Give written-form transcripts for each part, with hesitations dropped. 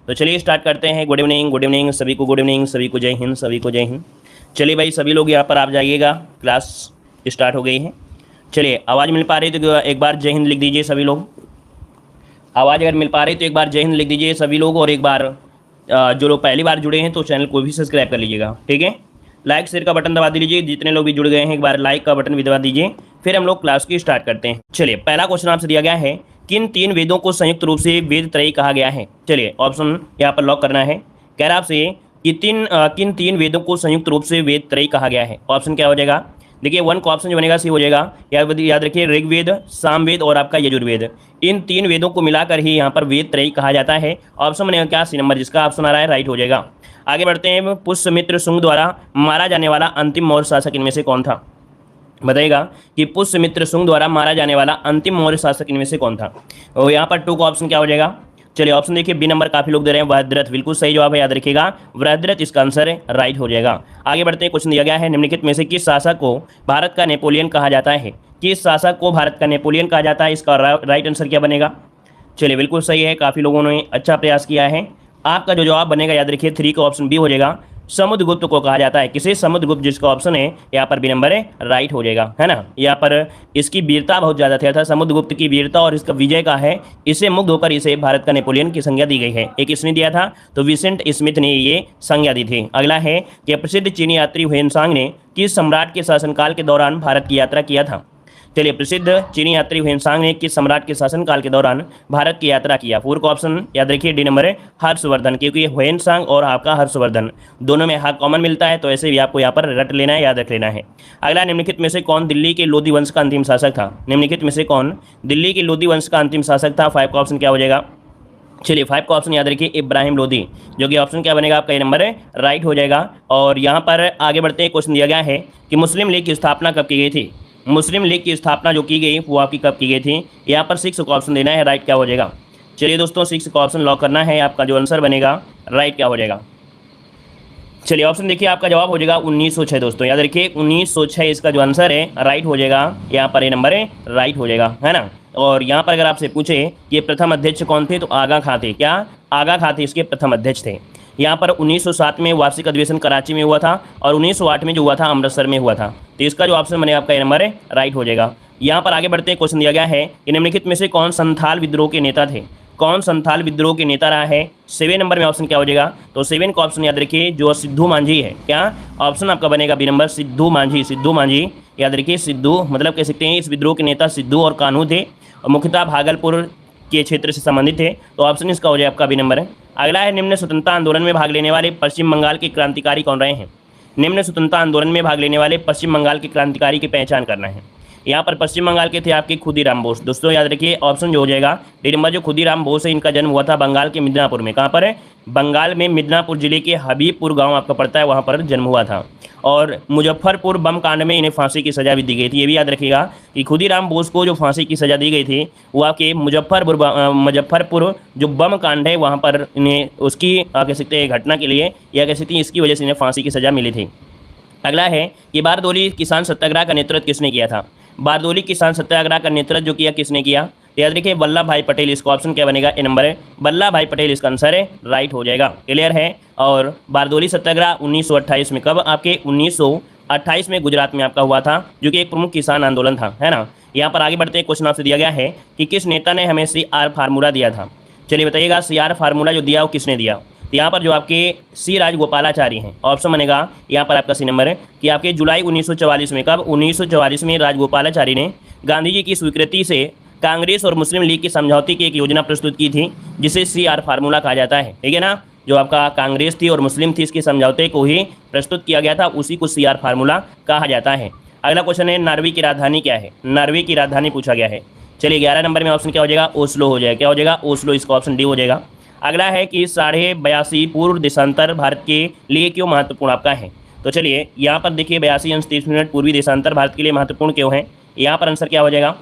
तो चलिए स्टार्ट करते हैं। गुड इवनिंग सभी को, गुड इवनिंग सभी को, जय हिंद सभी को, जय हिंद। चलिए भाई सभी लोग यहाँ पर आप जाइएगा, क्लास स्टार्ट हो गई है। चलिए आवाज़ मिल पा रही तो एक बार जय हिंद लिख दीजिए सभी लोग। आवाज़ अगर मिल पा रही तो एक बार जय हिंद लिख दीजिए सभी लोग। और एक बार जो लोग पहली बार जुड़े हैं तो चैनल को भी सब्सक्राइब कर लीजिएगा, ठीक है। लाइक शेयर का बटन दबा दीजिए, जितने लोग भी जुड़ गए हैं एक बार लाइक का बटन भी दबा दीजिए। फिर हम लोग क्लास की स्टार्ट करते हैं। चलिए पहला क्वेश्चन आपसे दिया गया है, किन तीन वेदों को संयुक्त रूप से वेद त्रयी कहा गया है। चलिए ऑप्शन यहाँ पर लॉक करना है। कह रहा आपसे कि किन तीन वेदों को संयुक्त रूप से वेद त्रयी कहा गया है। ऑप्शन क्या हो जाएगा, देखिए वन का ऑप्शन जो बनेगा सी हो जाएगा। याद रखिए ऋग्वेद, सामवेद और आपका यजुर्वेद, इन तीन वेदों को मिलाकर ही यहाँ पर वेद त्रयी कहा जाता है। ऑप्शन बनेगा क्या, सी नंबर, जिसका ऑप्शन आ रहा है राइट हो जाएगा। आगे बढ़ते हैं। पुष्यमित्र शुंग द्वारा मारा जाने वाला अंतिम मौर्य शासक इनमें से कौन था। बताइएगा कि पुष्यमित्र शुंग द्वारा मारा जाने वाला अंतिम मौर्य शासक इनमें से कौन था। और यहाँ पर 2 का ऑप्शन क्या हो जाएगा। चलिए ऑप्शन देखिए, बी नंबर काफी लोग दे रहे हैं, वृहद्रथ बिल्कुल सही जवाब है, याद रखिएगा वृहद्रथ इसका आंसर है, राइट हो जाएगा। आगे बढ़ते हैं। क्वेश्चन दिया गया है, निम्नलिखित में से किस शासक को भारत का नेपोलियन कहा जाता है। किस शासक को भारत का नेपोलियन कहा जाता है, इसका राइट आंसर क्या बनेगा। चलिए बिल्कुल सही है, काफी लोगों ने अच्छा प्रयास किया है। आपका जो जवाब बनेगा याद रखिए 3 का ऑप्शन बी हो जाएगा, समुद्रगुप्त को कहा जाता है। किसे, समुद्रगुप्त, जिसका ऑप्शन है यहाँ पर बी नंबर है, राइट हो जाएगा, है ना। यहाँ पर इसकी वीरता बहुत ज़्यादा था, समुद्रगुप्त की वीरता और इसका विजय का है, इससे मुग्ध होकर इसे भारत का नेपोलियन की संज्ञा दी गई है। एक इसने दिया था तो विसेंट स्मिथ ने ये संज्ञा दी थी। अगला है कि प्रसिद्ध चीनी यात्री ह्वेनसांग ने किस सम्राट के शासनकाल के दौरान भारत की यात्रा किया था। चलिए प्रसिद्ध चीनी यात्री ह्वेनसांग ने किस सम्राट के शासनकाल के दौरान भारत की यात्रा किया। 4 का ऑप्शन याद रखिए डी नंबर है, हर्षवर्धन, क्योंकि ह्वेनसांग और आपका हर्षवर्धन दोनों में हाथ कॉमन मिलता है, तो ऐसे भी आपको यहाँ पर रट लेना है, याद रख लेना है। अगला, निम्नलिखित में से कौन दिल्ली के लोधी वंश का अंतिम शासक था। निम्नलिखित में से कौन दिल्ली के लोधी वंश का अंतिम शासक था। 5 का ऑप्शन क्या हो जाएगा। चलिए 5 का ऑप्शन याद रखिए इब्राहिम लोधी, जो कि ऑप्शन क्या बनेगा आपका, ये नंबर है, राइट हो जाएगा। और यहाँ पर आगे बढ़ते हैं। क्वेश्चन दिया गया है कि मुस्लिम लीग की स्थापना कब की गई थी। मुस्लिम लीग की स्थापना जो की गई वो आपकी कब की गई थी। यहाँ पर 6 का ऑप्शन देना है, राइट क्या हो जाएगा। चलिए दोस्तों 6 का ऑप्शन लॉक करना है, आपका जो आंसर बनेगा राइट क्या हो जाएगा। चलिए ऑप्शन देखिए, आपका जवाब हो जाएगा 1906 दोस्तों, याद रखिए 1906 इसका जो आंसर है राइट हो जाएगा। यहाँ पर ये नंबर है, राइट हो जाएगा, है ना। और यहाँ पर अगर आपसे पूछे कि प्रथम अध्यक्ष कौन थे, तो आगा खां थे। क्या, आगा खां थे इसके प्रथम अध्यक्ष थे। यहाँ पर 1907 में वार्षिक अधिवेशन कराची में हुआ था और 1908 में जो हुआ था अमृतसर में हुआ था। तो इसका जो ऑप्शन बनेगा आपका ये नंबर है, राइट हो जाएगा। यहाँ पर आगे बढ़ते हैं। क्वेश्चन दिया गया है कि निम्नलिखित में से कौन संथाल विद्रोह के नेता थे। कौन संथाल विद्रोह के नेता रहा है। 7 नंबर में ऑप्शन क्या हो जाएगा, तो 7 का ऑप्शन याद रखिए जो सिद्धू मांझी है। क्या ऑप्शन आपका बनेगा बी नंबर, सिद्धू मांझी। सिद्धू मांझी याद रखिए, सिद्धू मतलब कह सकते हैं इस विद्रोह के नेता सिद्धू और कान्हू थे, और मुख्यतः भागलपुर के क्षेत्र से संबंधित थे, तो ऑप्शन इसका हो जाए आपका बी नंबर है। अगला है, निम्न स्वतंत्रता आंदोलन में भाग लेने वाले पश्चिम बंगाल के क्रांतिकारी कौन रहे हैं। निम्न स्वतंत्रता आंदोलन में भाग लेने वाले पश्चिम बंगाल के क्रांतिकारी की पहचान करना है। यहाँ पर पश्चिम बंगाल के थे आपके खुदीराम बोस। दोस्तों याद रखिए ऑप्शन जो हो जाएगा डी नंबर, जो खुदीराम बोस है इनका जन्म हुआ था बंगाल के मिदनापुर में। कहाँ पर है, बंगाल में मिदनापुर जिले के हबीबपुर गांव आपका पड़ता है, वहाँ पर जन्म हुआ था। और मुजफ्फरपुर बम कांड में इन्हें फांसी की सज़ा भी दी गई थी। ये भी याद रखिएगा कि खुदीराम बोस को जो फांसी की सज़ा दी गई थी वो आपके मुजफ्फरपुर जो बम कांड है वहाँ पर इन्हें उसकी कह सकते हैं घटना के लिए, या कह सकते हैं इसकी वजह से इन्हें फांसी की सज़ा मिली थी। अगला है कि बारदोली किसान सत्याग्रह का नेतृत्व किसने किया था। बारदोली किसान सत्याग्रह का नेतृत्व जो किया किसने किया, याद रखिए वल्लभ भाई पटेल। इसका ऑप्शन क्या बनेगा, ए नंबर है, वल्लभ भाई पटेल इसका आंसर है, राइट हो जाएगा, क्लियर है। और बारदोली सत्याग्रह 1928 में, कब आपके 1928 में गुजरात में आपका हुआ था, जो कि एक प्रमुख किसान आंदोलन था, है ना। यहाँ पर आगे बढ़ते हैं। क्वेश्चन आपसे दिया गया है कि किस नेता ने हमें CR फार्मूला दिया था। चलिए बताइएगा CR फार्मूला जो दिया वो किसने दिया। तो यहाँ पर जो आपके सी राजगोपालाचारी हैं, ऑप्शन बनेगा यहाँ पर आपका सी नंबर है कि आपके जुलाई 1944 में, कब 1944 में राजगोपालाचारी ने गांधी जी की स्वीकृति से कांग्रेस और मुस्लिम लीग की समझौते की एक योजना प्रस्तुत की थी, जिसे CR फार्मूला कहा जाता है, ठीक है ना। जो आपका कांग्रेस थी और मुस्लिम थी इसके समझौते को ही प्रस्तुत किया गया था, उसी को CR फार्मूला कहा जाता है। अगला क्वेश्चन है, नॉर्वे की राजधानी क्या है। नॉर्वे की राजधानी पूछा गया है। चलिए 11 नंबर में ऑप्शन क्या हो जाएगा, ओस्लो हो जाएगा। क्या हो जाएगा, ओस्लो, इसका ऑप्शन डी हो जाएगा। अगला है कि 82.5 पूर्व देशांतर भारत के लिए क्यों महत्वपूर्ण आपका है। तो चलिए यहाँ पर देखिए 82 अंश 30 मिनट पूर्वी देशांतर भारत के लिए महत्वपूर्ण क्यों है। यहाँ पर आंसर क्या हो जाएगा,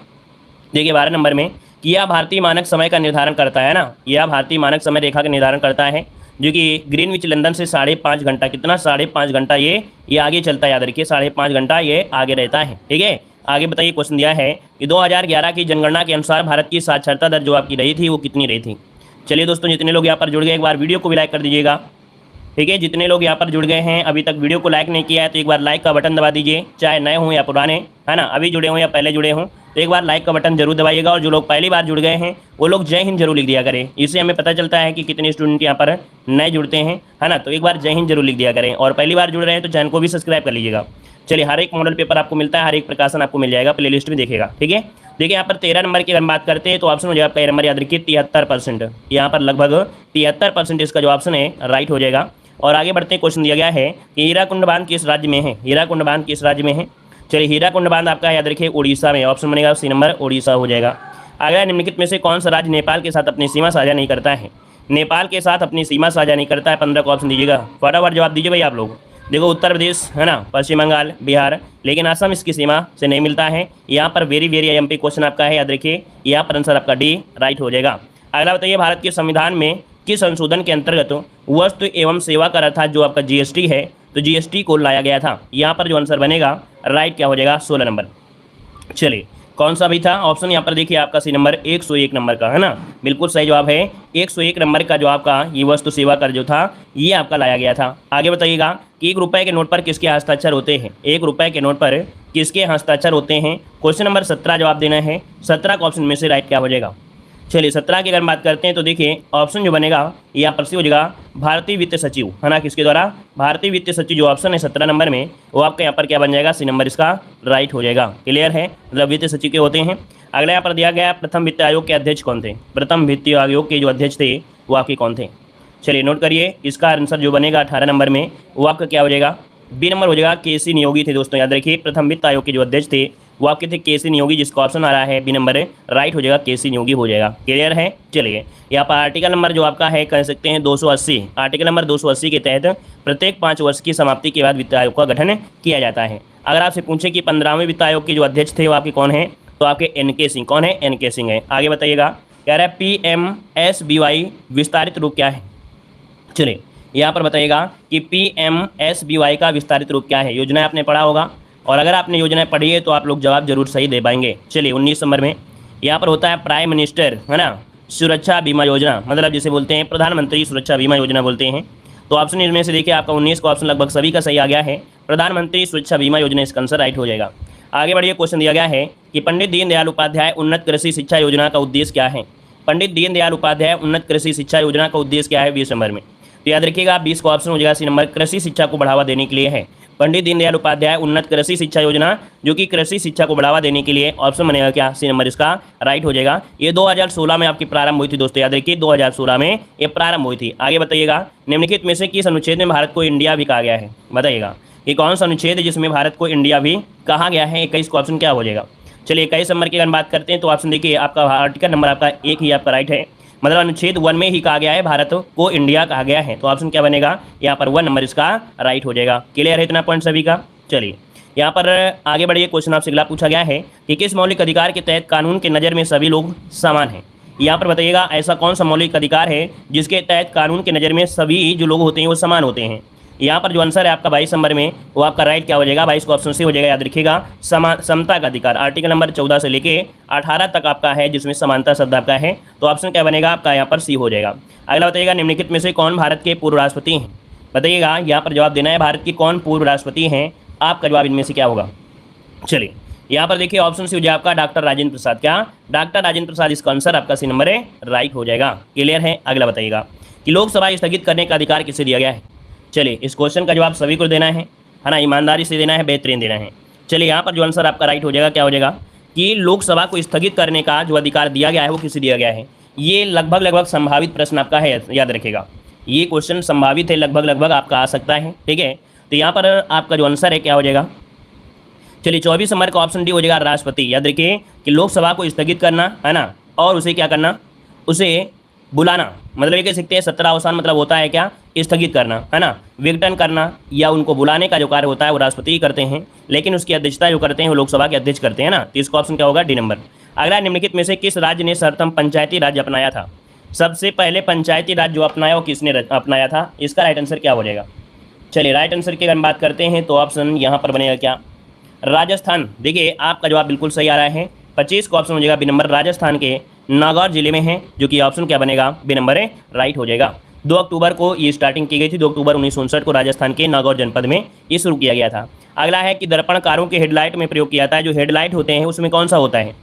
देखिए 12 नंबर में कि यह भारतीय मानक समय का निर्धारण करता है ना, यह भारतीय मानक समय रेखा का निर्धारण करता है, जो कि ग्रीनविच लंदन से 5.5 घंटा, कितना 5.5 घंटा ये आगे चलता है, याद रखिए 5.5 घंटा ये आगे रहता है, ठीक है। आगे बताइए क्वेश्चन दिया है कि 2011 की जनगणना के अनुसार भारत की साक्षरता दर जो आपकी रही थी वो कितनी रही थी। चलिए दोस्तों, जितने लोग यहाँ पर जुड़ गए एक बार वीडियो को भी लाइक कर दीजिएगा। ठीक है, जितने लोग यहाँ पर जुड़ गए हैं अभी तक वीडियो को लाइक नहीं किया है तो एक बार लाइक का बटन दबा दीजिए, चाहे नए हों या पुराने, है ना, अभी जुड़े हों या पहले जुड़े हों, तो एक बार लाइक का बटन जरूर दबाइएगा। और जो लोग पहली बार जुड़ गए हैं वो लोग जय हिंद जरूर लिख दिया करें, इससे हमें पता चलता है कि कितने स्टूडेंट यहाँ पर नए जुड़ते हैं, है ना। तो एक बार जय हिंद जरूर लिख दिया करें, और पहली बार जुड़ रहे हैं तो चैनल को भी सब्सक्राइब कर लीजिएगा। चलिए, हर एक मॉडल पेपर आपको मिलता है, हर एक प्रकाशन आपको मिल जाएगा, प्लेलिस्ट में देखेगा। ठीक है, देखिए यहाँ पर 13 नंबर की अगर बात करते हैं तो ऑप्शन हो जाएगा आपका नंबर याद रखिए 73%। यहाँ पर लगभग 73% इसका जो ऑप्शन है राइट हो जाएगा। और आगे बढ़ते हैं, क्वेश्चन दिया गया है कि हीराकुंड बांध किस राज्य में है, हीराकुंड बांध किस राज्य में है। चलिए, हीराकुंड बांध आपका याद रखिए उड़ीसा में, ऑप्शन बनेगा सी नंबर उड़ीसा हो जाएगा। अगला, निम्नलिखित में से कौन सा राज्य नेपाल के साथ अपनी सीमा साझा नहीं करता है, नेपाल के साथ अपनी सीमा साझा नहीं करता है। 15 का ऑप्शन दीजिएगा, फटाफट जवाब दीजिए भाई आप लोग। देखो, उत्तर प्रदेश है ना, पश्चिम बंगाल, बिहार, लेकिन असम इसकी सीमा से नहीं मिलता है। यहाँ पर वेरी वेरी एमपी क्वेश्चन आपका है, याद रखिए यहाँ पर आंसर आपका डी राइट हो जाएगा। अगला बताइए, भारत के संविधान में किस संशोधन के अंतर्गत वस्तु एवं सेवा कर अर्थात जो आपका जीएसटी है, तो जीएसटी को लाया गया था। यहाँ पर जो आंसर बनेगा राइट क्या हो जाएगा, 16 नंबर। चलिए, कौन सा भी था ऑप्शन, यहाँ पर देखिए आपका सी नंबर 101 नंबर का, है ना, बिल्कुल सही जवाब है। 101 नंबर का जो आपका ये वस्तु सेवा कर जो था ये आपका लाया गया था। आगे बताइएगा कि 1 रुपये के नोट पर किसके हस्ताक्षर होते हैं, 1 रुपये के नोट पर किसके हस्ताक्षर होते हैं। क्वेश्चन नंबर 17 जवाब देना है, 17 का ऑप्शन में से राइट क्या हो जाएगा। चलिए, 17 की अगर बात करते हैं तो देखिए ऑप्शन जो बनेगा यहाँ पर सी हो जाएगा भारतीय वित्त सचिव, है ना, किसके द्वारा, भारतीय वित्त सचिव जो ऑप्शन है 17 नंबर में वो आपका यहाँ पर क्या बन जाएगा, सी नंबर इसका राइट हो जाएगा। क्लियर है, मतलब वित्त सचिव के होते हैं। अगला यहाँ पर दिया गया प्रथम वित्त आयोग के अध्यक्ष कौन थे, प्रथम वित्त आयोग के जो अध्यक्ष थे वो आपके कौन थे। चलिए नोट करिए, इसका आंसर जो बनेगा 18 नंबर में वो आपका क्या हो जाएगा, बी नंबर हो जाएगा, के सी नियोगी थे। दोस्तों याद रखिए, प्रथम वित्त आयोग के जो अध्यक्ष थे वो आपके थे के सी नियोगी, जिसका ऑप्शन आ रहा है बी नंबर राइट हो जाएगा, के सी नियोगी हो जाएगा। क्लियर है। चलिए, यहाँ पर आर्टिकल नंबर जो आपका है कह सकते हैं 280, आर्टिकल नंबर 280 के तहत प्रत्येक 5 वर्ष की समाप्ति के बाद वित्त आयोग का गठन किया जाता है। अगर आपसे पूछे कि 15वें वित्त आयोग के जो अध्यक्ष थे वो आपके कौन है, तो आपके एन.के. सिंह, कौन है, एन.के. सिंह है। आगे बताइएगा, कह रहा है PMSBY विस्तारित रूप क्या है। चलिए, यहाँ पर बताइएगा कि PMSBY का विस्तारित रूप क्या है। योजना आपने पढ़ा होगा, और अगर आपने योजनाएं पढ़ी है तो आप लोग जवाब जरूर सही दे पाएंगे। चलिए, 19 नंबर में यहाँ पर होता है प्राइम मिनिस्टर, है ना, सुरक्षा बीमा योजना, मतलब जिसे बोलते हैं प्रधानमंत्री सुरक्षा बीमा योजना बोलते हैं। तो ऑप्शन इनमें से देखिए आपका 19 का ऑप्शन लगभग सभी का सही आ गया है, प्रधानमंत्री सुरक्षा बीमा योजना इसका आंसर राइट हो जाएगा। आगे बढ़िए, क्वेश्चन दिया गया है कि पंडित दीनदयाल उपाध्याय उन्नत कृषि शिक्षा योजना का उद्देश्य क्या है। पंडित दीनदयाल उपाध्याय उन्नत कृषि शिक्षा योजना का उद्देश्य क्या है 20 नंबर में। तो याद रखिएगा 20 का ऑप्शन हो जाएगा सी नंबर, कृषि शिक्षा को बढ़ावा देने के लिए है। पंडित दीनदयाल उपाध्याय उन्नत कृषि शिक्षा योजना, जो कि कृषि शिक्षा को बढ़ावा देने के लिए, ऑप्शन बनेगा क्या, सी नंबर इसका राइट हो जाएगा। ये 2016 में आपकी प्रारंभ हुई थी दोस्तों, याद रखिए 2016 में ये प्रारंभ हुई थी। आगे बताइएगा, निम्नलिखित में से किस अनुच्छेद में भारत को इंडिया भी कहा गया है, बताइएगा ये कौन सा अनुच्छेद है जिसमें भारत को इंडिया भी कहा गया है। 21 का ऑप्शन क्या हो जाएगा। चलिए, 21 नंबर की अगर बात करते हैं तो ऑप्शन देखिए आपका आर्टिकल नंबर आपका 1 ही आपका राइट है, मतलब अनुच्छेद 1 में ही कहा गया है भारत को इंडिया कहा गया है। तो ऑप्शन क्या बनेगा, यहाँ पर 1 नंबर इसका राइट हो जाएगा। क्लियर है इतना पॉइंट सभी का। चलिए, यहाँ पर आगे बढ़िए, क्वेश्चन आपसे अगला पूछा गया है कि किस मौलिक अधिकार के तहत कानून की नज़र में सभी लोग समान हैं। यहाँ पर बताइएगा ऐसा कौन सा मौलिक अधिकार है जिसके तहत कानून की नज़र में सभी जो लोग होते हैं वो समान होते हैं। यहाँ पर जो आंसर है आपका 22 नंबर में वो आपका राइट क्या हो जाएगा, 22 का ऑप्शन सी हो जाएगा। याद रखिएगा, समता का अधिकार, आर्टिकल नंबर 14 से लेके 18 तक आपका है जिसमें समानता शब्द आपका है। तो ऑप्शन क्या बनेगा आपका यहाँ पर सी हो जाएगा। अगला बताइएगा, निम्नलिखित में से कौन भारत के पूर्व राष्ट्रपति हैं। बताइएगा, यहाँ पर जवाब देना है भारत की कौन पूर्व राष्ट्रपति हैं, आपका जवाब इनमें से क्या होगा। चलिए, यहाँ पर देखिए ऑप्शन सी हो जाएगा आपका डॉक्टर राजेंद्र प्रसाद, क्या डॉक्टर राजेंद्र प्रसाद, इसका आंसर आपका सी नंबर है राइट हो जाएगा। क्लियर है। अगला बताइएगा कि लोकसभा स्थगित करने का अधिकार किसे दिया गया है। चलिए, इस क्वेश्चन का जवाब सभी को देना है ना, ईमानदारी से देना है, बेहतरीन देना है। चलिए, यहाँ पर जो आंसर आपका राइट हो जाएगा क्या हो जाएगा कि लोकसभा को स्थगित करने का जो अधिकार दिया गया है वो किसे दिया गया है। ये लगभग संभावित प्रश्न आपका है, याद रखेगा ये क्वेश्चन संभावित है, लगभग आपका आ सकता है। ठीक है, तो यहाँ पर आपका जो आंसर है क्या हो जाएगा। चलिए, 24 नंबर का ऑप्शन डी हो जाएगा राष्ट्रपति। याद रखिए कि लोकसभा को स्थगित करना, है ना, और उसे क्या करना, उसे बुलाना, मतलब ये कह सकते हैं सत्रावसान मतलब होता है क्या, स्थगित करना, है ना, विघटन करना या उनको बुलाने का जो कार्य होता है वो राष्ट्रपति ही करते हैं, लेकिन उसकी अध्यक्षता जो करते हैं वो लोकसभा के अध्यक्ष करते हैं ना। तो इसका ऑप्शन क्या होगा, डी नंबर। अगला, निम्नलिखित में से किस राज्य ने सर्वप्रथम पंचायती राज अपनाया था। सबसे पहले पंचायती राज जो अपनाया वो किसने अपनाया था, इसका राइट आंसर क्या हो जाएगा। चलिए, राइट आंसर की अगर बात करते हैं तो ऑप्शन यहाँ पर बनेगा क्या, राजस्थान। देखिए, आपका जवाब बिल्कुल सही आ रहा है, 25 का ऑप्शन हो जाएगा बी नंबर, राजस्थान के नागौर जिले में है, जो कि ऑप्शन क्या बनेगा, बी नंबर है, राइट हो जाएगा। 2 अक्टूबर को ये स्टार्टिंग की गई थी, 2 अक्टूबर 1959 को राजस्थान के नागौर जनपद में ये शुरू किया गया था। अगला है कि दर्पण कारों के हेडलाइट में प्रयोग किया जाता है, जो हेडलाइट होते हैं उसमें कौन सा होता है।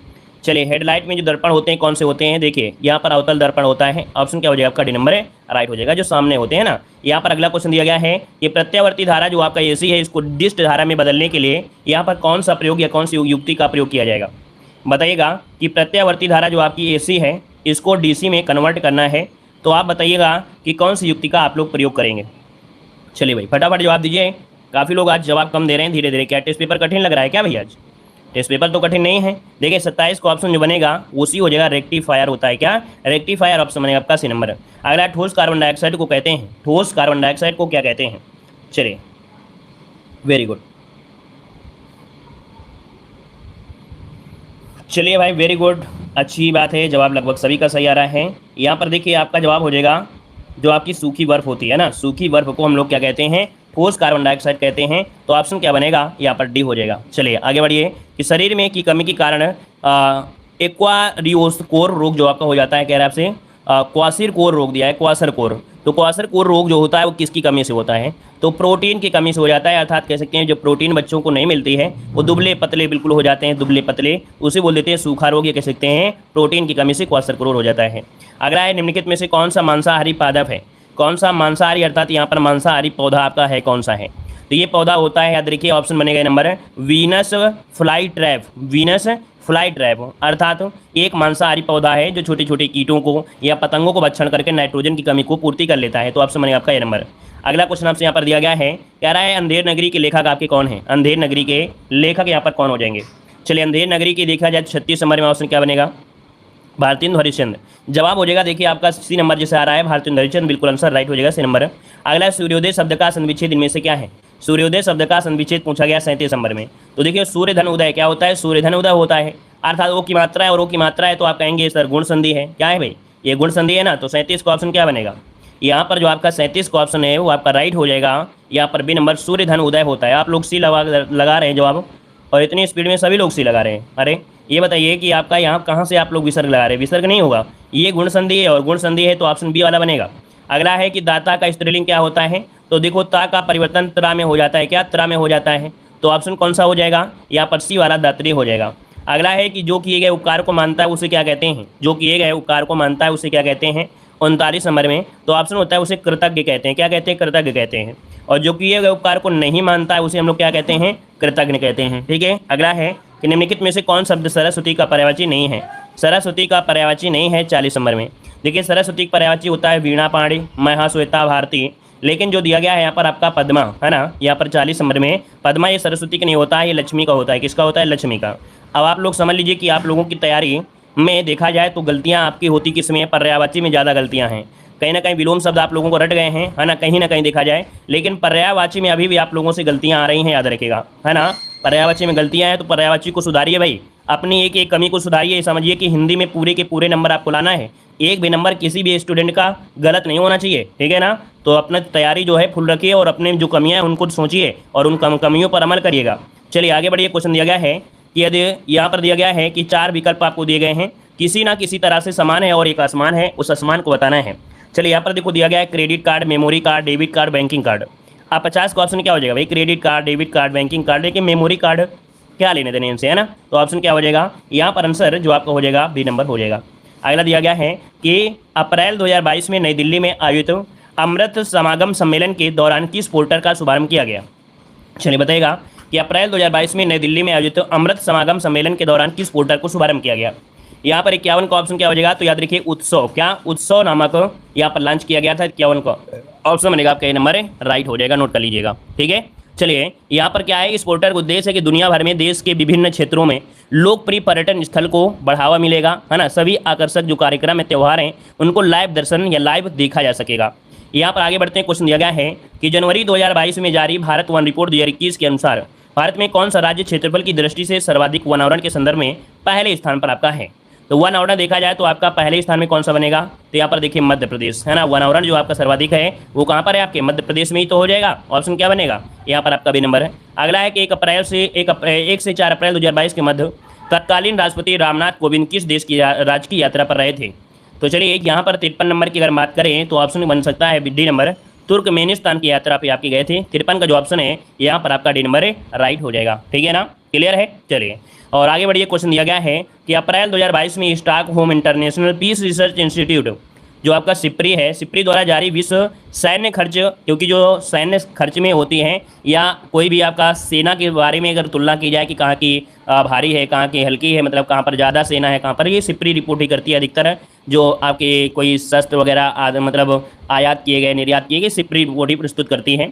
चलिए, हेडलाइट में जो दर्पण होते हैं कौन से होते हैं, देखिए यहाँ पर अवतल दर्पण होता है, ऑप्शन क्या हो जाएगा आपका, डी नंबर है, राइट हो जाएगा, जो सामने होते हैं ना। यहाँ पर अगला क्वेश्चन दिया गया है कि प्रत्यावर्ती धारा जो आपका एसी है, इसको डिस्ट धारा में बदलने के लिए यहाँ पर कौन सा प्रयोग या कौन सी युक्ति का प्रयोग किया जाएगा। बताइएगा कि प्रत्यावर्ती धारा जो आपकी एसी है, इसको डीसी में कन्वर्ट करना है, तो आप बताइएगा कि कौन सी युक्ति का आप लोग प्रयोग करेंगे। चलिए भाई फटाफट जवाब दीजिए। काफ़ी लोग आज जवाब कम दे रहे हैं धीरे धीरे। क्या टेस्ट पेपर कठिन लग रहा है क्या भैया आज? टेस्ट पेपर तो कठिन नहीं है। देखिए 27 को ऑप्शन जो बनेगा उसी हो जाएगा, रेक्टिफायर होता है क्या, रेक्टिफायर ऑप्शन बनेगा आपका सी नंबर। अगला ठोस कार्बन डाइऑक्साइड को कहते हैं, ठोस कार्बन डाइऑक्साइड को क्या कहते हैं। चलिए वेरी गुड, चलिए भाई वेरी गुड, अच्छी बात है, जवाब लगभग सभी का सही आ रहा है। यहाँ पर देखिए आपका जवाब हो जाएगा जो आपकी सूखी बर्फ होती है ना, सूखी बर्फ को हम लोग क्या कहते हैं, ठोस कार्बन डाइऑक्साइड कहते हैं, तो ऑप्शन क्या बनेगा, यहाँ पर डी हो जाएगा। चलिए आगे बढ़िए कि शरीर में की कमी के कारण एक्वारियोस्कोर रोग जो आपका हो जाता है, कह रहा है आपसे क्वासिरकोर रोग दिया है, क्वासरकोर। तो क्वासरकोर रोग जो होता है वो किसकी कमी से होता है, तो प्रोटीन की कमी से हो जाता है, अर्थात कह सकते हैं जो प्रोटीन बच्चों को नहीं मिलती है वो दुबले पतले बिल्कुल हो जाते हैं, दुबले पतले, उसे बोल देते हैं सूखा रोग, ये कह सकते हैं प्रोटीन की कमी से क्वासरकोर हो जाता है। अगला है निम्नलिखित में से कौन सा मांसाहारी पादप है, कौन सा मांसाहारी अर्थात यहाँ पर मांसाहारी पौधा आपका है कौन सा है, तो ये पौधा होता है, याद रखिए ऑप्शन बनेगा number Venus fly trap, Venus fly trap अर्थात एक मांसाहारी पौधा है जो छोटे छोटे कीटों को या पतंगों को भक्षण करके नाइट्रोजन की कमी को पूर्ति कर लेता है, तो ऑप्शन बनेगा आपका ये नंबर। अगला क्वेश्चन आपसे यहाँ पर दिया गया है, कह रहा है अंधेर नगरी के लेखक आपके कौन है, अंधेर नगरी के लेखक यहाँ पर कौन हो जाएंगे। चलिए अंधेर नगरी की देखा जाए 36 नंबर में ऑप्शन क्या बनेगा, भारतेंदु हरिश्चंद्र, जवाब हो जाएगा देखिए आपका सी नंबर जैसे आ रहा है, भारतेंदु हरिश्चंद्र, बिल्कुल आंसर राइट हो जाएगा सी नंबर। अगला सूर्योदय शब्द का संविच्छेद इनमें से क्या है, सूर्योदय शब्द का संविच्छेद पूछा गया 37 नंबर में, तो देखिए सूर्य धन उदय क्या होता है, सूर्य धन उदय होता है, अर्थात ओ की मात्रा है और ओ की मात्रा है, तो आप कहेंगे सर गुण संधि है, क्या है भाई ये गुण संधि है ना, तो 37 का ऑप्शन क्या बनेगा, यहाँ पर जो आपका 37 का ऑप्शन है वो आपका राइट हो जाएगा, यहाँ पर बी नंबर सूर्य धन उदय होता है। आप लोग सी लगा रहे हैं जवाब, और इतनी स्पीड में सभी लोग सी लगा रहे हैं। अरे ये बताइए कि आपका यहाँ कहाँ से आप लोग विसर्ग लगा रहे हैं, विसर्ग नहीं होगा, ये गुण संधि है और गुण संधि है, तो ऑप्शन बी वाला बनेगा। अगला है कि दाता का स्त्रीलिंग क्या होता है, तो देखो ता का परिवर्तन त्रा में हो जाता है, क्या त्रा में हो जाता है, तो ऑप्शन कौन सा हो जाएगा, यहाँ पर सी वाला दात्री हो जाएगा। अगला है कि जो किए गए उपकार को मानता है उसे क्या कहते हैं, जो किए गए उपकार को मानता है उसे क्या कहते हैं, 39 नंबर में, तो ऑप्शन होता है उसे कृतज्ञ कहते हैं, क्या कहते हैं, कृतज्ञ कहते हैं, और जो किए गए उपकार को नहीं मानता है उसे हम लोग क्या कहते हैं, कृतज्ञ कहते हैं। ठीक है, अगला है कि निम्नलिखित में से कौन शब्द सरस्वती का पर्यायवाची नहीं है, सरस्वती का पर्यायवाची नहीं है 40 नंबर में। देखिए सरस्वती का पर्यायवाची होता है वीणा पाणी, महाश्वेता भारती, लेकिन जो दिया गया है यहाँ पर आपका पद्मा है ना, यहाँ पर 40 नंबर में पद्मा ये सरस्वती का नहीं होता है, ये लक्ष्मी का होता है, किसका होता है, लक्ष्मी का। अब आप लोग समझ लीजिए कि आप लोगों की तैयारी में देखा जाए तो गलतियाँ आपकी होती किस में, पर्यायवाची में ज़्यादा गलतियाँ हैं, कहीं ना कहीं विलोम शब्द आप लोगों को रट गए हैं, है ना, कहीं ना कहीं देखा जाए, लेकिन पर्यायवाची में अभी भी आप लोगों से गलतियाँ आ रही हैं, याद रखेगा, है ना, पर्यायवाची में गलतियाँ हैं, तो पर्यायवाची को सुधारिए भाई, अपनी एक एक कमी को सुधारिए। समझिए कि हिंदी में पूरे के पूरे नंबर आपको लाना है, एक भी नंबर किसी भी स्टूडेंट का गलत नहीं होना चाहिए, ठीक है ना, तो अपना तैयारी जो है फुल रखिए और अपने जो कमियाँ हैं उनको सोचिए और उन कमियों पर अमल करिएगा। चलिए आगे बढ़िए, क्वेश्चन दिया गया है कि यदि यहाँ पर दिया गया है कि 4 विकल्प आपको दिए गए हैं, किसी ना किसी तरह से समान है और एक असमान है, उस असमान को बताना है। चलिए यहाँ पर देखो दिया गया है credit card, memory card, debit card, banking card. आप 50 का ऑप्शन क्या हो जाएगा भाई, credit card, debit card, banking card, लेकिन मेमोरी कार्ड क्या लेने देने इनसे, है ना, तो ऑप्शन क्या हो जाएगा, यहाँ पर आंसर जो आपका हो जाएगा बी नंबर हो जाएगा। अगला दिया गया है कि अप्रैल 2022 में नई दिल्ली में आयोजित अमृत समागम सम्मेलन के दौरान किस पोर्टल का शुभारंभ किया गया। चलिए बताइएगा कि अप्रैल 2022 में नई दिल्ली में आयोजित अमृत समागम सम्मेलन के दौरान किस पोर्टल को शुभारंभ किया गया। यहाँ पर 51 का ऑप्शन क्या हो जाएगा, तो याद रखिए उत्सव, क्या उत्सव नामक यहाँ पर लॉन्च किया गया था, 51 का ऑप्शन बनेगा आपका ये नंबर है, राइट हो जाएगा, नोट कर लीजिएगा। ठीक है, चलिए यहाँ पर क्या है, इस पोर्टल का उद्देश्य है कि दुनिया भर में देश के विभिन्न क्षेत्रों में लोकप्रिय पर्यटन स्थल को बढ़ावा मिलेगा, है ना, सभी आकर्षक जो कार्यक्रम है, त्यौहार हैं, उनको लाइव दर्शन या लाइव देखा जा सकेगा। यहाँ पर आगे बढ़ते हैं, क्वेश्चन दिया गया है कि जनवरी 2022 में जारी भारत वन रिपोर्ट 2021 के अनुसार भारत में कौन सा राज्य क्षेत्रफल की दृष्टि से सर्वाधिक वन आवरण के संदर्भ में पहले स्थान पर आपका है। तो वन आवरण देखा जाए तो आपका पहले स्थान में कौन सा बनेगा, तो यहाँ पर देखिए मध्य प्रदेश, है ना, वन आवरण जो आपका सर्वाधिक है वो कहाँ पर है, आपके मध्य प्रदेश में ही तो हो जाएगा, ऑप्शन क्या बनेगा, यहाँ पर आपका बी नंबर है। अगला है कि 1 से 4 अप्रैल 2022 के मध्य तत्कालीन राष्ट्रपति रामनाथ कोविंद किस देश की राज्य की यात्रा पर रहे थे? तो चलिए यहाँ पर 53 नंबर की अगर बात करें तो ऑप्शन बन सकता है डी नंबर, तुर्कमेनिस्तान की यात्रा पे आपके गए थे। 53 का जो ऑप्शन है यहाँ पर आपका डी नंबर राइट हो जाएगा। ठीक है ना, क्लियर है। चलिए और आगे बढ़िए, क्वेश्चन दिया गया है कि अप्रैल 2022 में Stockholm International Peace Research Institute जो आपका सिप्री है, सिप्री द्वारा जारी विश्व सैन्य खर्च, क्योंकि जो सैन्य खर्च में होती हैं या कोई भी आपका सेना के बारे में अगर तुलना की जाए कि कहाँ की भारी है, कहाँ की हल्की है, मतलब कहाँ पर ज़्यादा सेना है, कहाँ पर, ये सिप्री रिपोर्ट ही करती है अधिकतर। जो आपके कोई शस्त्र वगैरह मतलब आयात किए गए, निर्यात किए गए, सिप्री रिपोर्ट ही प्रस्तुत करती है।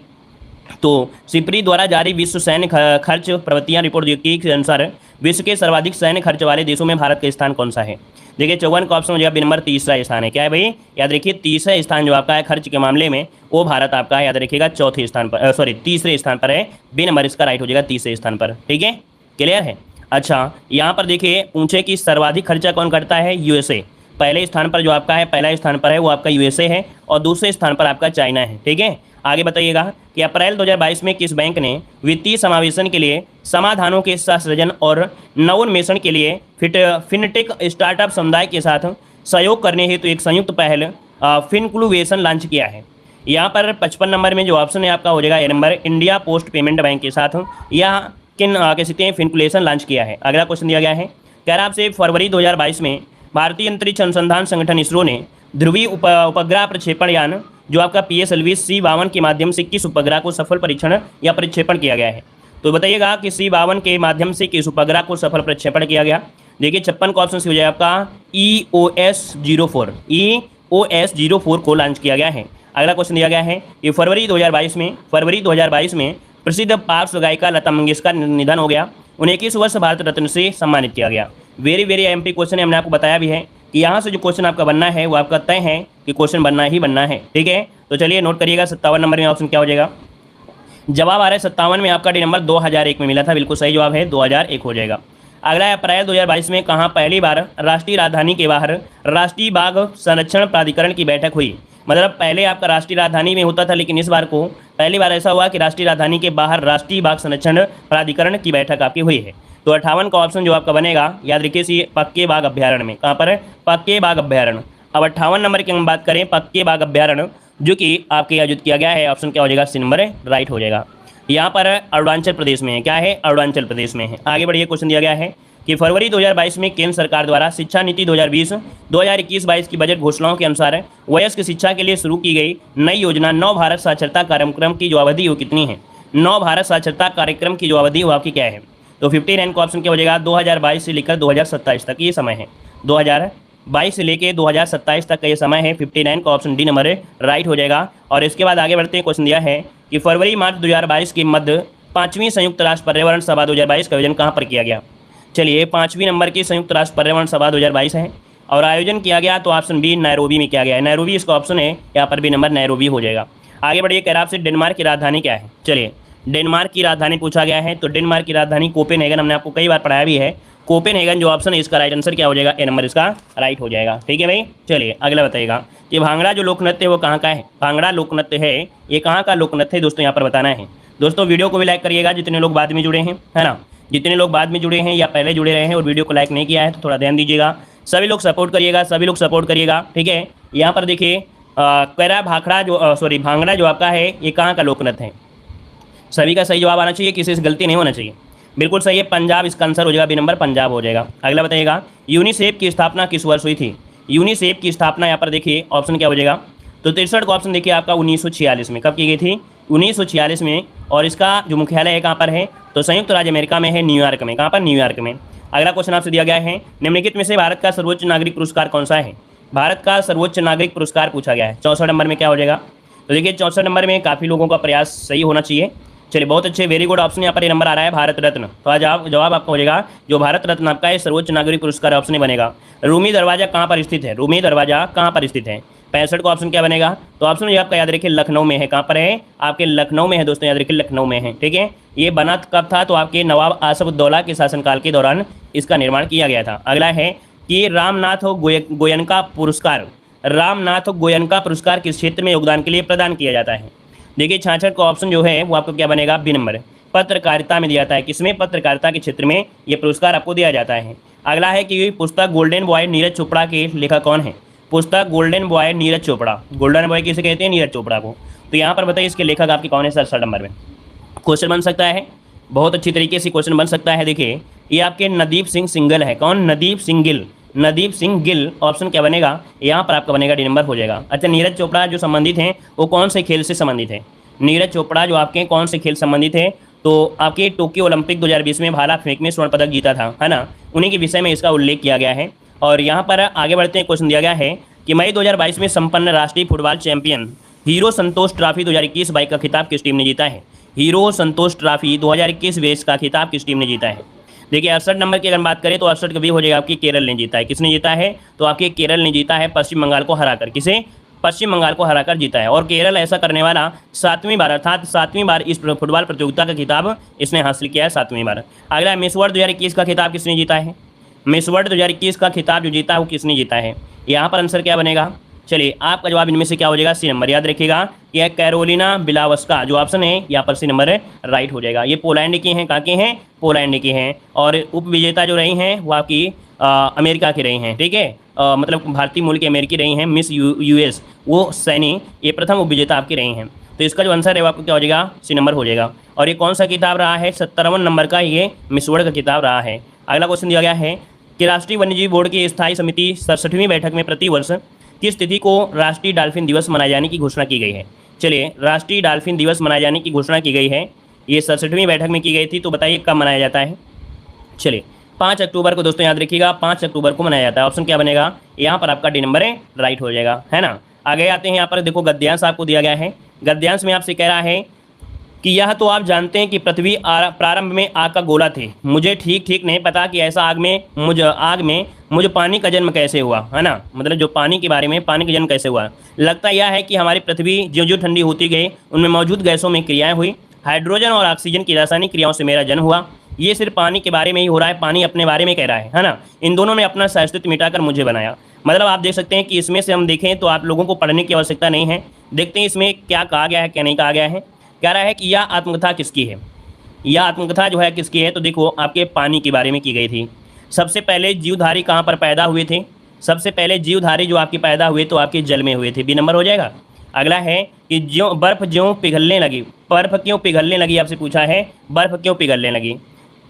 तो सिप्री द्वारा जारी विश्व सैन्य खर्च प्रवृत्तियां रिपोर्ट के अनुसार विश्व के सर्वाधिक सैन्य खर्च वाले देशों में भारत का स्थान कौन सा है? देखिए 54 का ऑप्शन हो जाएगा बी नंबर, तीसरा स्थान है। क्या है भाई? याद रखिए तीसरा स्थान जो आपका है खर्च के मामले में, वो भारत आपका है, याद रखिएगा चौथे स्थान पर, सॉरी तीसरे स्थान पर है। बी नंबर इसका राइट हो जाएगा तीसरे स्थान पर। ठीक है, क्लियर है। अच्छा यहाँ पर देखिए पूछे कि सर्वाधिक खर्चा कौन करता है? यूएसए। पहले स्थान पर जो आपका है, पहला स्थान पर है वो आपका यूएसए है और दूसरे स्थान पर आपका चाइना है। ठीक है, आगे बताइएगा कि अप्रैल 2022 में किस बैंक ने वित्तीय समावेशन के लिए समाधानों के सृजन और नवोन्मेषण के लिए फिनटेक स्टार्टअप समुदाय के साथ सहयोग करने हेतु एक संयुक्त पहल फिनक्लूवेशन लॉन्च किया है? यहाँ पर 55 नंबर में जो ऑप्शन है आपका हो जाएगा A number, India post payment bank के साथ या किन कह सकते हैं फिनक्लूवेशन लॉन्च किया है। अगला क्वेश्चन दिया गया है, कह रहा आपसे फरवरी 2022 में भारतीय अंतरिक्ष अनुसंधान संगठन इसरो ने ध्रुवीय उपग्रह प्रक्षेपण यान जो आपका PSLV C52 के माध्यम से किस उपग्रह को सफल परीक्षण या प्रक्षेपण किया गया है? तो बताइएगा कि C52 के माध्यम से किस उपग्रह को सफल प्रक्षेपण किया गया। देखिए 56 का ऑप्शन हो जाएगा आपका EOS-04, EOS-04 को लॉन्च किया गया है। अगला क्वेश्चन दिया गया है कि फरवरी 2022 में प्रसिद्ध पार्श्व गायिका लता मंगेशकर निधन हो गया, उन्हें 21 वर्ष भारत रत्न से सम्मानित किया गया। वेरी वेरी एमपी क्वेश्चन है, हमने आपको बताया भी है कि यहाँ से जो क्वेश्चन आपका बनना है वो आपका तय है कि क्वेश्चन बनना ही बनना है। ठीक है, तो चलिए नोट करिएगा 57 नंबर में ऑप्शन क्या हो जाएगा। जवाब आ रहा है 57 में आपका डी नंबर 2001 में मिला था, बिल्कुल सही जवाब है 2001 हो जाएगा। अगला है अप्रैल 2022 में कहाँ पहली बार राष्ट्रीय राजधानी के बाहर राष्ट्रीय बाघ संरक्षण प्राधिकरण की बैठक हुई? मतलब पहले आपका राष्ट्रीय राजधानी में होता था, लेकिन इस बार को पहली बार ऐसा हुआ कि राष्ट्रीय राजधानी के बाहर राष्ट्रीय बाघ संरक्षण प्राधिकरण की बैठक आपकी हुई है। तो 58 का ऑप्शन जो आपका बनेगा, याद रखिए पक्के बाघ अभ्यारण्य में, कहाँ पर है? पक्के बाघ अभ्यारण्य। अब 58 नंबर की हम बात करें पक्के बाघ अभ्यारण्य जो कि आपके आयोजित किया गया है, ऑप्शन क्या हो जाएगा? सी नंबर राइट हो जाएगा। यहाँ पर अरुणाचल प्रदेश में है। क्या है? अरुणाचल प्रदेश में है। आगे बढ़िए, क्वेश्चन दिया गया है कि फरवरी 2022 में केंद्र सरकार द्वारा शिक्षा नीति 2020-2021-22 की बजट घोषणाओं के अनुसार वयस्क शिक्षा के लिए शुरू की गई नई योजना नव भारत साक्षरता कार्यक्रम की जो अवधि वो कितनी है? नव भारत साक्षरता कार्यक्रम की जो अवधि वो आपकी क्या है? तो 59 का ऑप्शन क्या हो जाएगा? 2022 से लेकर 2027 तक ये समय है। 2022 से लेकर 2027 तक का ये समय है। 59 का ऑप्शन डी नंबर राइट हो जाएगा। और इसके बाद आगे बढ़ते हैं, क्वेश्चन दिया है कि फरवरी मार्च 2022 के मध्य 5वीं संयुक्त राष्ट्र पर्यावरण सभा 2022 का आयोजन कहाँ पर किया गया? चलिए 5वीं नंबर की संयुक्त राष्ट्र पर्यावरण सभा 2022 है और आयोजन किया गया तो ऑप्शन बी नैरोबी में किया गया है। नैरोबी इसका ऑप्शन है, यहाँ पर भी नंबर नैरोबी हो जाएगा। आगे बढ़िए, कह रहा आपसे डेनमार्क की राजधानी क्या है? चलिए डेनमार्क की राजधानी पूछा गया है, तो डेनमार्क की राजधानी कोपेनहेगन, हमने आपको कई बार पढ़ाया भी है। कोपेनहेगन जो ऑप्शन है इसका राइट आंसर क्या हो जाएगा? ए नंबर इसका राइट हो जाएगा। ठीक है भाई, चलिए अगला बताइएगा कि भांगड़ा जो लोक नृत्य है वो कहाँ का है? भांगड़ा लोक नृत्य है, ये कहाँ का लोक नृत्य है दोस्तों, यहाँ पर बताना है। दोस्तों वीडियो को भी लाइक करिएगा जितने लोग बाद में जुड़े हैं, है ना। जितने लोग बाद में जुड़े हैं या पहले जुड़े रहे हैं और वीडियो को लाइक नहीं किया है तो थोड़ा ध्यान दीजिएगा। सभी लोग सपोर्ट करिएगा, सभी लोग सपोर्ट करिएगा। ठीक है, यहाँ पर देखिए कैरा भाखड़ा जो भांगड़ा जो आपका है ये कहाँ का लोक नृत्य है? सभी का सही जवाब आना चाहिए, किसी से गलती नहीं होना चाहिए। बिल्कुल सही है, पंजाब इसका आंसर हो जाएगा, बी नंबर पंजाब हो जाएगा। अगला बताइएगा यूनिसेफ की स्थापना किस वर्ष हुई थी? यूनिसेफ की स्थापना यहाँ पर देखिए ऑप्शन क्या हो जाएगा? तो 63 का ऑप्शन देखिए आपका 1946 में। कब की गई थी? 1946 में। और इसका जो मुख्यालय है कहाँ पर है? तो संयुक्त राज्य अमेरिका में है, न्यूयॉर्क में। कहाँ पर? न्यूयॉर्क में। अगला क्वेश्चन आपसे दिया गया है, निम्नलिखित में से भारत का सर्वोच्च नागरिक पुरस्कार कौन सा है? भारत का सर्वोच्च नागरिक पुरस्कार पूछा गया है। 64 नंबर में क्या हो जाएगा? तो देखिए 64 नंबर में काफ़ी लोगों का प्रयास सही होना चाहिए। चलिए बहुत अच्छे, वेरी गुड ऑप्शन यहाँ पर ये नंबर आ रहा है, भारत रत्न। तो आज जवाब आपका हो जाएगा जो भारत रत्न आपका है सर्वोच्च नागरिक पुरस्कार ऑप्शन ही बनेगा। रूमी दरवाजा कहाँ पर स्थित है? रूमी दरवाजा कहाँ पर स्थित है? 65 का ऑप्शन क्या बनेगा? तो ऑप्शन ये आपका याद रखिए लखनऊ में है। कहाँ पर है? आपके लखनऊ में है दोस्तों, याद रखिए लखनऊ में है। ठीक है, ये बना कब था? तो आपके नवाब आसफउद्दौला के शासनकाल के दौरान इसका निर्माण किया गया था। अगला है कि रामनाथ गोयनका पुरस्कार, रामनाथ गोयनका पुरस्कार किस क्षेत्र में योगदान के लिए प्रदान किया जाता है? देखिए 66 का ऑप्शन जो है वो आपको क्या बनेगा? B number. पत्रकारिता में दिया जाता है। किसमें? पत्रकारिता के क्षेत्र में ये पुरस्कार आपको दिया जाता है। अगला है कि पुस्तक गोल्डन बॉय नीरज चोपड़ा के लेखक कौन है? पुस्तक golden boy Neeraj Chopra, golden boy किसे कहते हैं? नीरज चोपड़ा को। तो यहाँ पर बताइए इसके लेखक आपके कौन है सर? 67 नंबर में क्वेश्चन बन सकता है, बहुत अच्छी तरीके से क्वेश्चन बन सकता है। देखिए ये आपके नदीप सिंह सिंगल है। कौन? नदीप सिंह गिल, नदीप सिंह गिल। ऑप्शन क्या बनेगा? यहाँ पर आपका बनेगा डी नंबर हो जाएगा। अच्छा, नीरज चोपड़ा जो संबंधित हैं वो कौन से खेल से संबंधित है? नीरज चोपड़ा जो आपके कौन से खेल संबंधित है? तो आपके टोक्यो ओलंपिक 2020 में भाला फेंक में स्वर्ण पदक जीता था, है ना, उन्हीं के विषय में इसका उल्लेख किया गया है। और यहाँ पर आगे बढ़ते हैं, क्वेश्चन दिया गया है कि मई 2022 में संपन्न राष्ट्रीय फुटबॉल चैंपियन हीरो संतोष ट्रॉफी 2021 बाइक का खिताब किस टीम ने जीता है? हीरो संतोष ट्रॉफी 2021 वेस्ट का खिताब किस टीम ने जीता है? देखिए 68 नंबर की अगर बात करें तो 68 कभी हो जाएगा आपकी केरल ने जीता है। किसने जीता है? तो आपके केरल ने जीता है पश्चिम बंगाल को हराकर। किसे? पश्चिम बंगाल को हराकर जीता है। और केरल ऐसा करने वाला 7वीं बार, अर्थात 7वीं बार इस फुटबॉल प्रतियोगिता का खिताब इसने हासिल किया है, 7वीं बार। अगला मिस वर्ल्ड 2021 का खिताब किसने जीता है? मिस वर्ल्ड 2021 का खिताब जो जीता है वो किसने जीता है? यहाँ पर आंसर क्या बनेगा? चलिए आपका जवाब इनमें से क्या हो जाएगा? C number. याद रखिएगा यह कैरोलिना बिलावस्का जो ऑप्शन है यहाँ पर सी नंबर राइट हो जाएगा। ये पोलैंड की हैं, कहाँ के हैं? पोलैंड की हैं। और उप विजेता जो रही हैं वो आपकी अमेरिका की रही हैं, ठीक है, मतलब भारतीय मूल की अमेरिकी रही हैं। मिस यूएस वो सैनी, ये प्रथम उप विजेता आपकी रही हैं। तो इसका जो आंसर है वो आपको क्या हो जाएगा? सी नंबर हो जाएगा। और ये कौन सा किताब रहा है? 57 नंबर का ये मिस वर्ल्ड का किताब रहा है। अगला क्वेश्चन दिया गया है कि राष्ट्रीय वन्यजीव बोर्ड की स्थायी समिति 67वीं बैठक में प्रतिवर्ष किस तिथि को राष्ट्रीय डॉल्फिन दिवस मनाए जाने की घोषणा की गई है? चलिए राष्ट्रीय डॉल्फिन दिवस मनाए जाने की घोषणा की गई है, ये 67वीं बैठक में की गई थी। तो बताइए कब मनाया जाता है? चलिए 5 अक्टूबर को दोस्तों याद रखिएगा, 5 अक्टूबर को मनाया जाता है। ऑप्शन क्या बनेगा? यहाँ पर आपका डी नंबर राइट हो जाएगा, है ना। आगे आते हैं, यहाँ पर देखो गद्यांश आपको दिया गया है। गद्यांश में आपसे कह रहा है कि यह तो आप जानते हैं कि पृथ्वी प्रारंभ में आग का गोला थी, मुझे ठीक नहीं पता कि ऐसा आग में मुझे पानी का जन्म कैसे हुआ, है ना, मतलब जो पानी के बारे में, पानी का जन्म कैसे हुआ। लगता यह है कि हमारी पृथ्वी ज्यों ज्यों ठंडी होती गई उनमें मौजूद गैसों में क्रियाएं हुई, हाइड्रोजन और ऑक्सीजन की रासायनिक क्रियाओं से मेरा जन्म हुआ। ये सिर्फ पानी के बारे में ही हो रहा है, पानी अपने बारे में कह रहा है ना। इन दोनों ने अपना अस्तित्व मिटाकर मुझे बनाया। मतलब आप देख सकते हैं कि इसमें से हम देखें तो आप लोगों को पढ़ने की आवश्यकता नहीं है। देखते हैं इसमें क्या कहा गया है, क्या नहीं कहा गया है। कह रहा है कि यह आत्मकथा किसकी है? यह आत्मकथा जो है किसकी है? तो देखो आपके पानी के बारे में की गई थी। सबसे पहले जीवधारी कहाँ पर पैदा हुए थे? सबसे पहले जीवधारी जो आपके पैदा हुए तो आपके जल में हुए थे, बी नंबर हो जाएगा। अगला है कि बर्फ़ ज्यों पिघलने लगी, बर्फ़ क्यों पिघलने लगी, आपसे पूछा है बर्फ़ क्यों पिघलने लगी।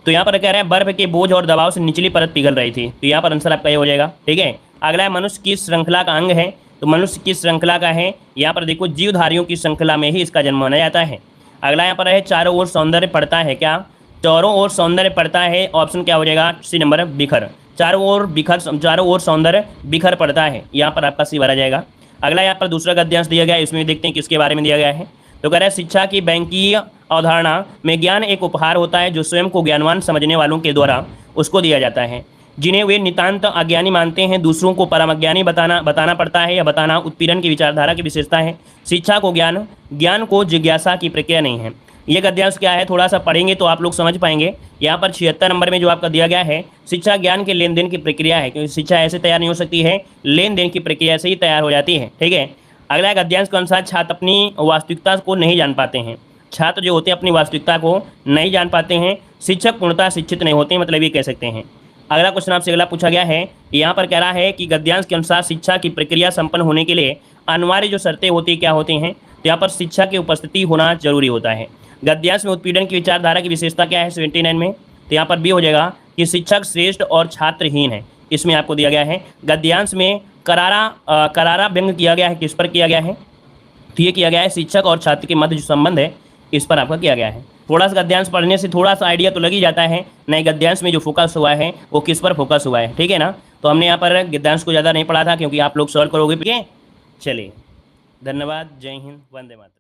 तो यहाँ पर कह रहा है बर्फ़ के बोझ और दबाव से निचली परत पिघल रही थी। तो यहाँ पर आंसर आपका ये हो जाएगा, ठीक है। अगला है मनुष्य की श्रृंखला का अंग है, तो मनुष्य की श्रृंखला का है। यहाँ पर देखो जीवधारियों की श्रृंखला में ही इसका जन्म माना जाता है। अगला यहाँ पर है चारों ओर सौंदर्य पड़ता है क्या? चारों ओर सौंदर्य पड़ता है, ऑप्शन क्या हो जाएगा? सी नंबर बिखर। चारों ओर सौंदर्य बिखर पड़ता है, यहाँ पर आपका सी भरा जाएगा। अगला यहाँ पर दूसरा गद्यांश दिया गया है, इसमें देखते हैं किसके बारे में दिया गया है। तो कह रहा है शिक्षा की बैंकीय अवधारणा में ज्ञान एक उपहार होता है जो स्वयं को ज्ञानवान समझने वालों के द्वारा उसको दिया जाता है, जिन्हें वे नितांत अज्ञानी मानते हैं। दूसरों को परमज्ञानी बताना पड़ता है या बताना उत्पीड़न की विचारधारा की विशेषता है। शिक्षा को ज्ञान को जिज्ञासा की प्रक्रिया नहीं है। ये गद्यांश क्या है, थोड़ा सा पढ़ेंगे तो आप लोग समझ पाएंगे। यहाँ पर 76 नंबर में जो आपका दिया गया है, शिक्षा ज्ञान के लेन देन की प्रक्रिया है, क्योंकि शिक्षा ऐसे तैयार नहीं हो सकती है, लेन देन की प्रक्रिया से ही तैयार हो जाती है, ठीक है। अगला गद्यांश के अनुसार छात्र अपनी वास्तविकता को नहीं जान पाते हैं। छात्र जो होते हैं अपनी वास्तविकता को नहीं जान पाते हैं। शिक्षक पूर्णतः शिक्षित नहीं होते, मतलब ये कह सकते हैं। अगला क्वेश्चन आपसे अगला पूछा गया है, यहाँ पर कह रहा है कि गद्यांश के अनुसार शिक्षा की प्रक्रिया संपन्न होने के लिए अनिवार्य जो शर्तें होती क्या होती हैं? तो यहाँ पर शिक्षा की उपस्थिति होना जरूरी होता है। गद्यांश में उत्पीड़न की विचारधारा की विशेषता क्या है 79 में? तो यहाँ पर भी हो जाएगा कि शिक्षक श्रेष्ठ और छात्रहीन है, इसमें आपको दिया गया है। गद्यांश में करारा व्यंग किया गया है, किस पर किया गया है? तो ये किया गया है शिक्षक और छात्र के मध्य जो संबंध है इस पर आपका किया गया है। थोड़ा सा गद्यांश पढ़ने से थोड़ा सा आइडिया तो लग ही जाता है, नए गद्यांश में जो फोकस हुआ है वो किस पर फोकस हुआ है, ठीक है ना। तो हमने यहाँ पर गद्यांश को ज़्यादा नहीं पढ़ा था क्योंकि आप लोग सॉल्व करोगे, ठीक है। चलिए धन्यवाद, जय हिंद, वंदे मातरम।